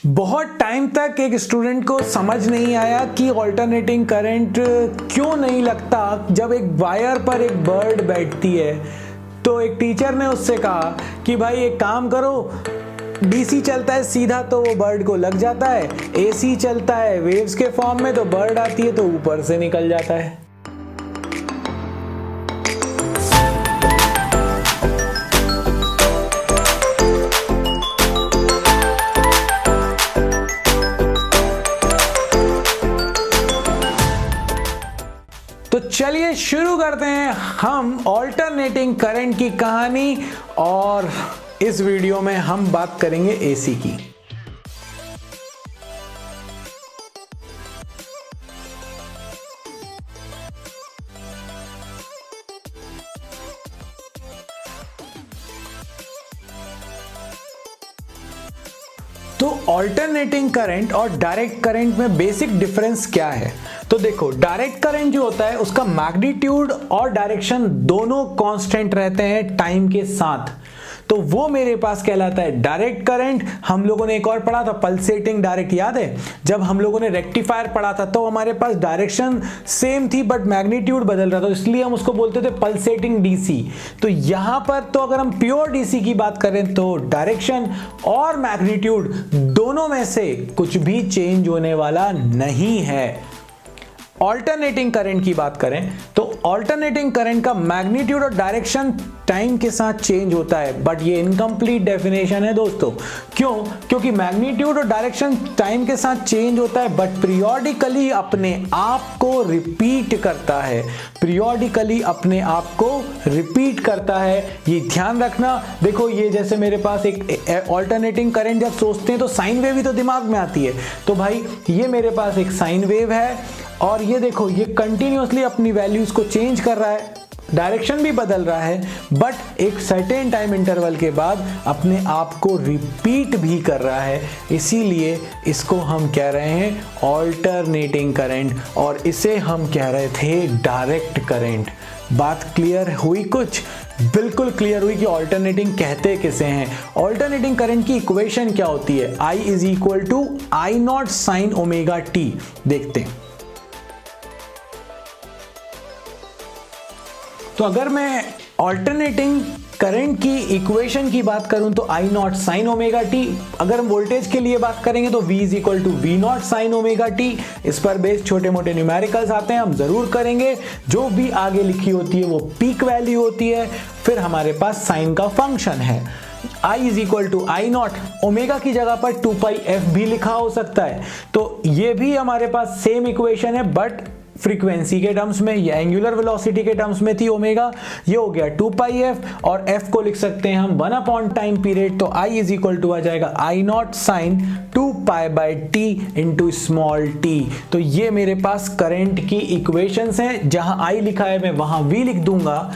बहुत टाइम तक एक स्टूडेंट को समझ नहीं आया कि ऑल्टरनेटिंग करंट क्यों नहीं लगता जब एक वायर पर एक बर्ड बैठती है। तो एक टीचर ने उससे कहा कि भाई एक काम करो, डीसी चलता है सीधा तो वो बर्ड को लग जाता है, एसी चलता है वेव्स के फॉर्म में तो बर्ड आती है तो ऊपर से निकल जाता है। तो चलिए शुरू करते हैं हम ऑल्टरनेटिंग करंट की कहानी, और इस वीडियो में हम बात करेंगे एसी की। तो ऑल्टरनेटिंग करंट और डायरेक्ट करंट में बेसिक डिफरेंस क्या है? तो देखो, डायरेक्ट करंट जो होता है उसका मैग्नीट्यूड और डायरेक्शन दोनों कांस्टेंट रहते हैं टाइम के साथ, तो वो मेरे पास कहलाता है डायरेक्ट करंट। हम लोगों ने एक और पढ़ा था पल्सेटिंग डायरेक्ट, याद है? जब हम लोगों ने रेक्टिफायर पढ़ा था तो हमारे पास डायरेक्शन सेम थी बट मैग्नीट्यूड बदल रहा था, इसलिए हम उसको बोलते थे पल्सेटिंग डीसी। तो यहां पर तो अगर हम प्योर डीसी की बात करें तो डायरेक्शन और मैग्नीट्यूड दोनों में से कुछ भी चेंज होने वाला नहीं है। ऑल्टरनेटिंग करंट की बात करें तो ऑल्टरनेटिंग करंट का मैग्नीट्यूड और डायरेक्शन टाइम के साथ चेंज होता है, बट ये इनकम्प्लीट डेफिनेशन है दोस्तों। क्यों? क्योंकि मैग्नीट्यूड और डायरेक्शन टाइम के साथ चेंज होता है बट पीरियोडिकली अपने आप को रिपीट करता है, पीरियोडिकली अपने आप को रिपीट करता है, ये ध्यान रखना। देखो, ये जैसे मेरे पास एक ऑल्टरनेटिंग करंट जब सोचते हैं तो साइन वेव ही तो दिमाग में आती है। तो भाई ये मेरे पास एक साइन वेव है और ये देखो, ये कंटिन्यूअसली अपनी वैल्यूज को चेंज कर रहा है, डायरेक्शन भी बदल रहा है बट एक सर्टेन टाइम इंटरवल के बाद अपने आप को रिपीट भी कर रहा है, इसीलिए इसको हम कह रहे हैं ऑल्टरनेटिंग करंट, और इसे हम कह रहे थे डायरेक्ट करंट। बात क्लियर हुई? कुछ बिल्कुल क्लियर हुई कि ऑल्टरनेटिंग कहते किसे हैं। ऑल्टरनेटिंग करंट की इक्वेशन क्या होती है? I is equal to I not sine omega T. देखते हैं। तो अगर मैं ऑल्टरनेटिंग करंट की इक्वेशन की बात करूं तो I not sine omega T. अगर हम वोल्टेज के लिए बात करेंगे तो V is equal to V not sine omega T. इस पर बेस छोटे मोटे न्यूमेरिकल्स आते हैं, हम जरूर करेंगे। जो भी आगे लिखी होती है वो पीक वैल्यू होती है, फिर हमारे पास साइन का फंक्शन है। I is equal to I not, omega की जगह पर 2πf भी लिखा हो सकता है। तो ये भी हमारे पास सेम इक्वेशन है बट फ्रीक्वेंसी के टर्म्स में, या एंगुलर वेलोसिटी के टर्म्स में थी ओमेगा, ये हो गया 2πf, और f को लिख सकते हैं हम 1 टाइम पीरियड। तो I इज इक्वल टू आ जाएगा I not sine 2π/t into small t। तो ये मेरे पास करंट की इक्वेशंस हैं, जहां I लिखा है मैं वहां V लिख दूंगा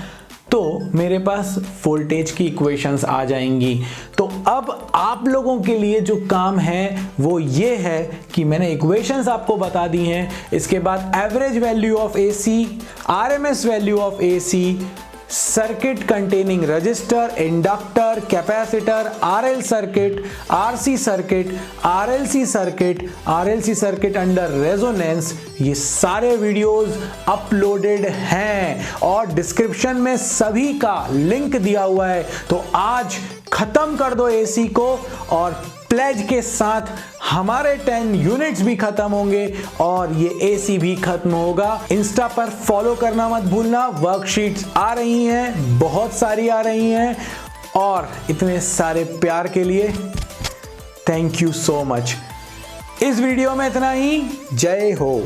तो मेरे पास वोल्टेज की इक्वेशंस आ जाएंगी। तो अब आप लोगों के लिए जो काम है वो ये है कि मैंने इक्वेशंस आपको बता दी हैं, इसके बाद average value of AC, RMS value of AC, circuit containing register, inductor, capacitor, RL circuit, RC circuit, RLC circuit, RLC circuit under resonance, ये सारे वीडियोस अपलोडेड हैं और डिस्क्रिप्शन में सभी का लिंक दिया हुआ है। तो आज खत्म कर दो एसी को, और प्लेज के साथ हमारे 10 यूनिट्स भी खत्म होंगे और ये एसी भी खत्म होगा। इंस्टा पर फॉलो करना मत भूलना, वर्कशीट्स आ रही हैं, बहुत सारी आ रही हैं, और इतने सारे प्यार के लिए थैंक यू सो मच। इस वीडियो में इतना ही। जय हो।